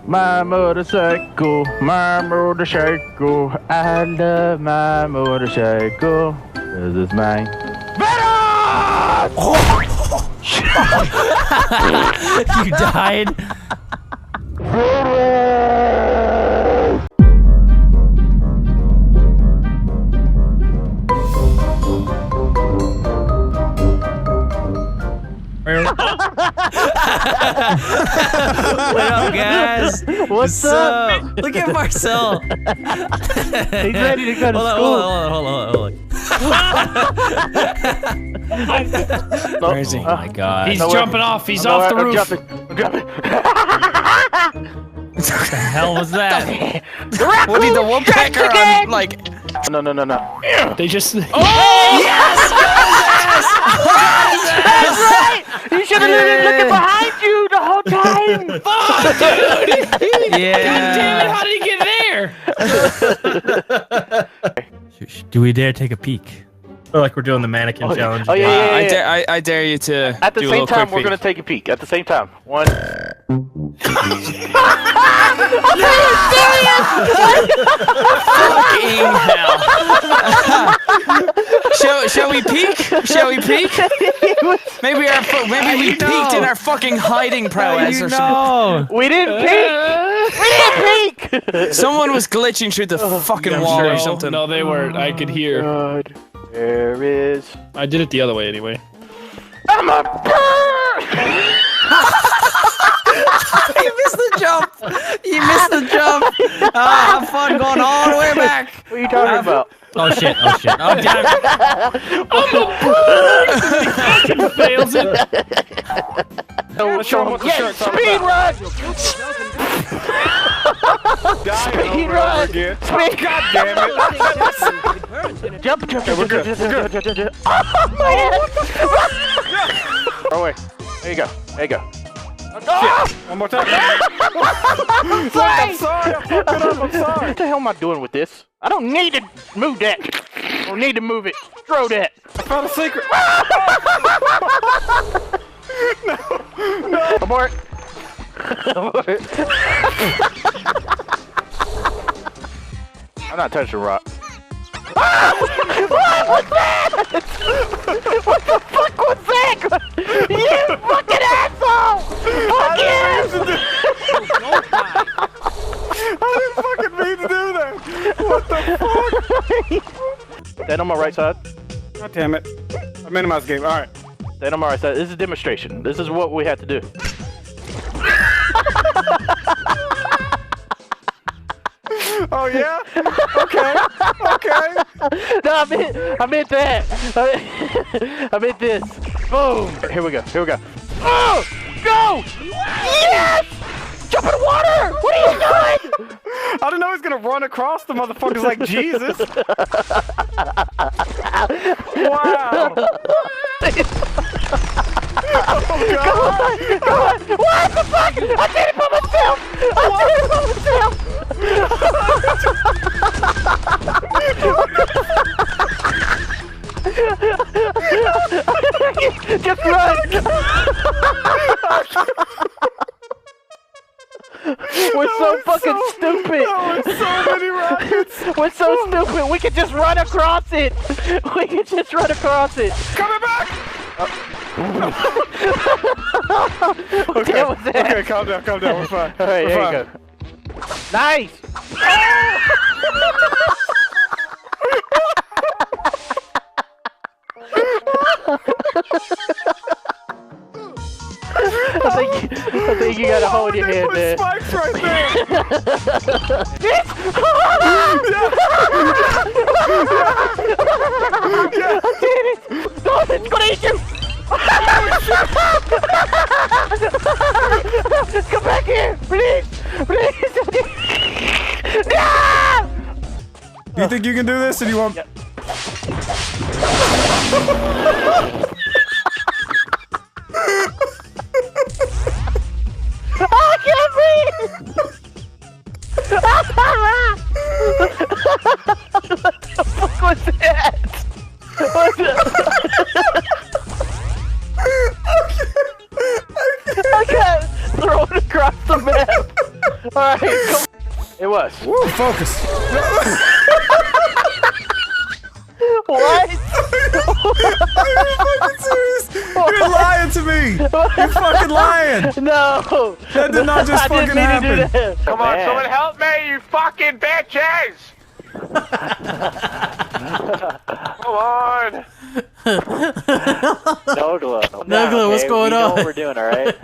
My motorcycle, I love my motorcycle. This is mine. Vanoss! You died. What up, guys? What's up? Look at Marcel. He's ready to go to school. Hold on. Where is he? Oh my god. He's jumping off. He's off the roof. I'm jumping. What the hell was that? What did the woodpecker on, like... No. They just... Oh! Yes! That's right! You should have been looking behind you the whole time! Fuck, dude! Yeah. God damn it, how did he get there? Do we dare take a peek? I feel like we're doing the mannequin challenge. Oh, yeah. I dare you to At the do a same little time, quick we're peek. gonna take a peek. At the same time. One. Fucking hell. Shall we peek? Shall we peek? Maybe we peeked in our fucking hiding prowess or something. We didn't peek! We didn't peek! Someone was glitching through the fucking wall or something. No, they weren't. I could hear. God. There is... I did it the other way anyway. I'm a bird! You missed the jump! You missed the jump! Ah, have fun going all the way back! What are you talking about? Oh shit, oh damn it! Fails it. Show him what the shirt's speed run! Speed run! Speed! God damn it! Jump! Oh my head! Oh wait. There you go. One more time. I'm sorry! I'm sorry! What the hell am I doing with this? I don't need to move that! I don't need to move it! Throw that! I found a secret. No! Abort! I'm not touching rock. What was that? What the fuck was that? You fucking asshole! Fuck you! I didn't fucking mean to do that. What the fuck? Stand on my right side. God damn it. I minimized the game. All right. Stand on my right side. This is a demonstration. This is what we have to do. Oh yeah? Okay. No, I meant that. I meant this. Boom. Here we go. Oh! Go! Yes! Jump in the water! What are you doing? I didn't know he was gonna run across the motherfuckers like Jesus. Wow. Oh god. Come on! What the fuck? I did it by myself! Just run! We're so fucking stupid! That was so many rockets! We're so stupid! We can just run across it! Coming back! Okay, what was that? Okay, calm down, we're fine. Alright, there you go. Nice! I think you got a hole in your head there. Spikes right there! I did it! No, it's gonna eat you! Come back here, please! No! Do you think you can do this, or do you want... Yep. I can't breathe! What the fuck was that? I can't throw it across the map. Alright, come. It was. Woo, focus. What? Are you fucking serious? You're lying to me. You're fucking lying. No. That did not just I fucking didn't mean to do happen. that. Come on, someone help me, you fucking bitches! Come on! Nogla. Nogla, what's going We know on? what we're doing, alright?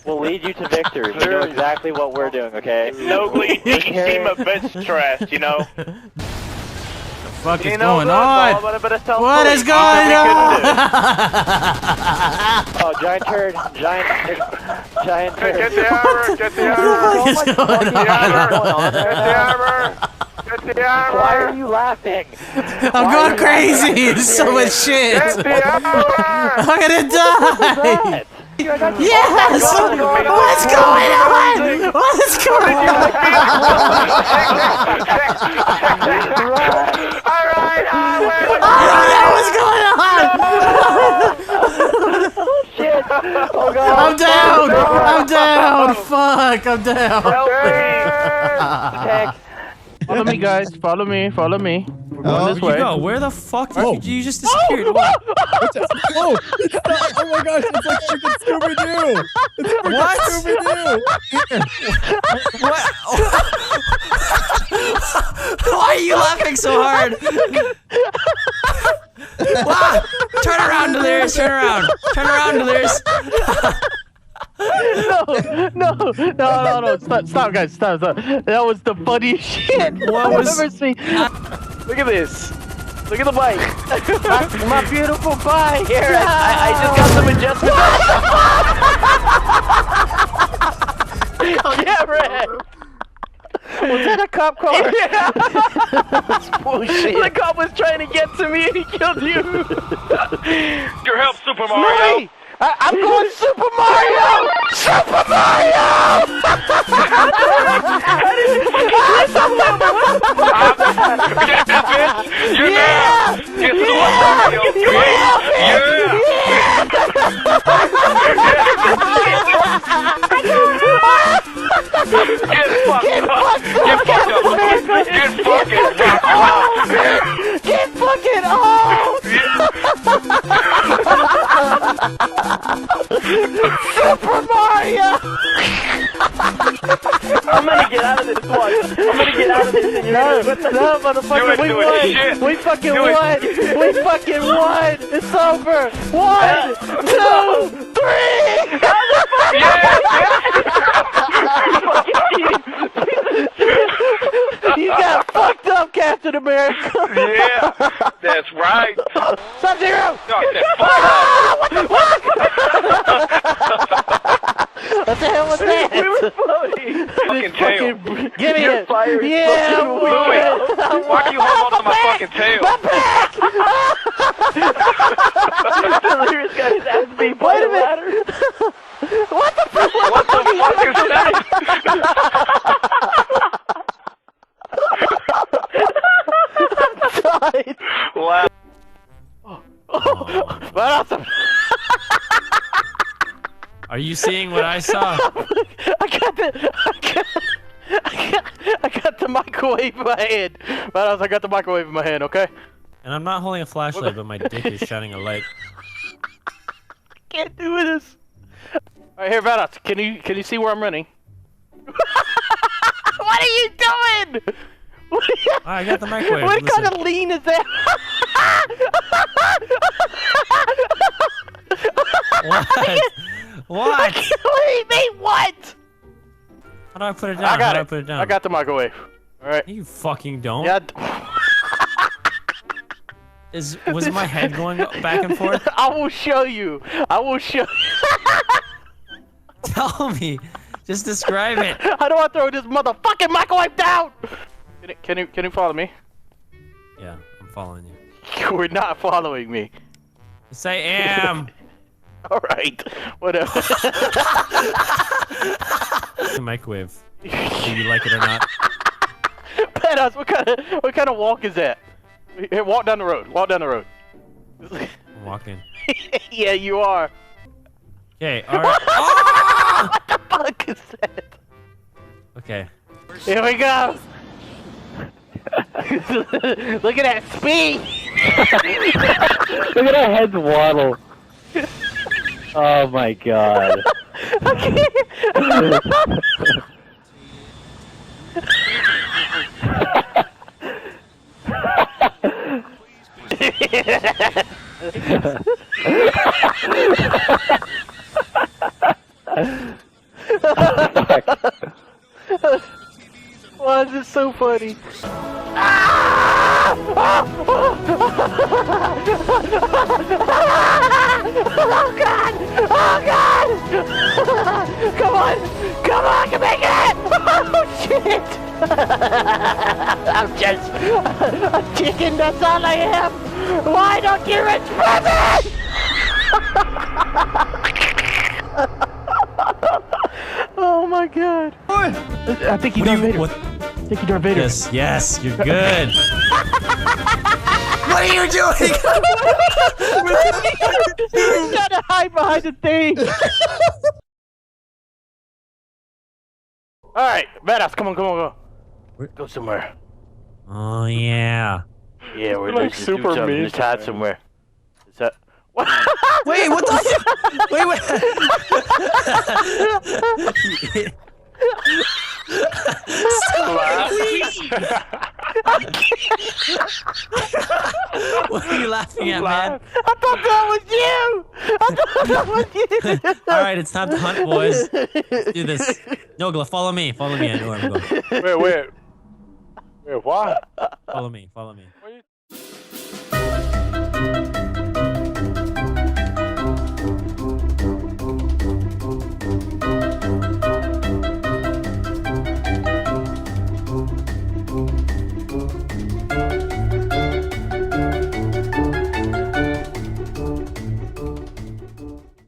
We'll lead you to victory. We know exactly what we're doing, okay? Nogla, you seem a bit stressed, you know? What is You know, going on? What is going on? Oh, giant turd. Giant turd. Get the armor! Get the armor! What is going Get the armor! on? Get the armor! Get the armor! Why are you laughing? I'm going crazy. There's so much shit. Get the armor! I'm gonna die. Yes! Oh What's going on? What's going on? Alright, I don't know what's going on! Shit! Oh god! I'm down! I'm down! Fuck, I'm down! Tech. Follow me, guys. Follow me. Follow me. We're going this way. Go? Where the fuck did you just disappeared? Oh, it's not, oh my gosh, it's like freaking Scooby-Doo! It's freaking What? Scooby-Doo! What? Why are you laughing so hard? Wow. Turn around, Delirious. Turn around. Turn around, Delirious. No. Stop, guys. Stop. That was the funniest shit I've ever seen. Look at this. Look at the bike. my beautiful bike. Here, I just got some adjustments. Oh, yeah, Red. Was that a cop car? Yeah. That's bullshit. The cop was trying to get to me and he killed you. Your help, Super Mario! Louie! I'm going Super Mario! Super Mario! Yeah! Get Super Mario! Get fucked up! Get fucked up! Get fucking off! Get fucking off! Super Mario! I'm gonna get out of this one. I'm gonna get out of this and no, motherfucker, we won! We fucking won! We fucking won! It's over! 1, 2, 3! You got fucked up, Captain America! Yeah, that's right. Sub-Zero! No, what the fuck? What the hell was that? We were floating. Fucking tail. Give me it. Yeah, Louie, why do you hold on to my fucking tail? Delirious got his ass beat by the ladder. What the fuck? What the fuck is that? I'm died. Wow. Vanoss. Are you seeing what I saw? I got the microwave in my hand. Vanoss, I got the microwave in my hand, okay? And I'm not holding a flashlight, but my dick is shining a light. I can't do this. Alright, here, Vanoss, can you see where I'm running? What are you doing? I got the microwave. What kind of lean is that? What? What? Wait, me, what? How do I put it down? I got How do it. I put it down? I got the microwave. Alright. You fucking don't. Yeah. Was my head going back and forth? I will show you. I will show you. Tell me. Just describe it. How do I throw this motherfucking microwave down? Can you follow me? Yeah, I'm following you. You were not following me. Yes, I am. Alright. Whatever. The microwave. Do you like it or not? Vanoss, what kind of walk is that? Here, walk down the road. Walk down the road. I'm walking. Yeah, you are. Okay, alright. Oh! What the fuck is that? Okay. Here we go. Look at that speed. Look at our heads waddle. Oh my god. Why is it so funny? Oh god! Oh god! Come on! Come on! I can make it! Oh shit! I'm just a chicken, that's all I am! Why don't you respect me? Oh my god. I think you Darth Vader. What? I think you Darth Vader. Yes, yes, you're good. What are you doing? He's trying to hide behind the thing. Alright, Vanoss, come on, come on, come on. Go somewhere. Oh yeah. Yeah, we're like just super do something. mean Just hide to somewhere. Is that... Wait, what the? Wait, wait. What are you laughing at, man? I thought that was you! I thought that was you! Alright, it's time to hunt, boys. Let's do this. Nogla, follow me. Follow me. I know where I'm going. Wait, what? Follow me. Follow me. What are you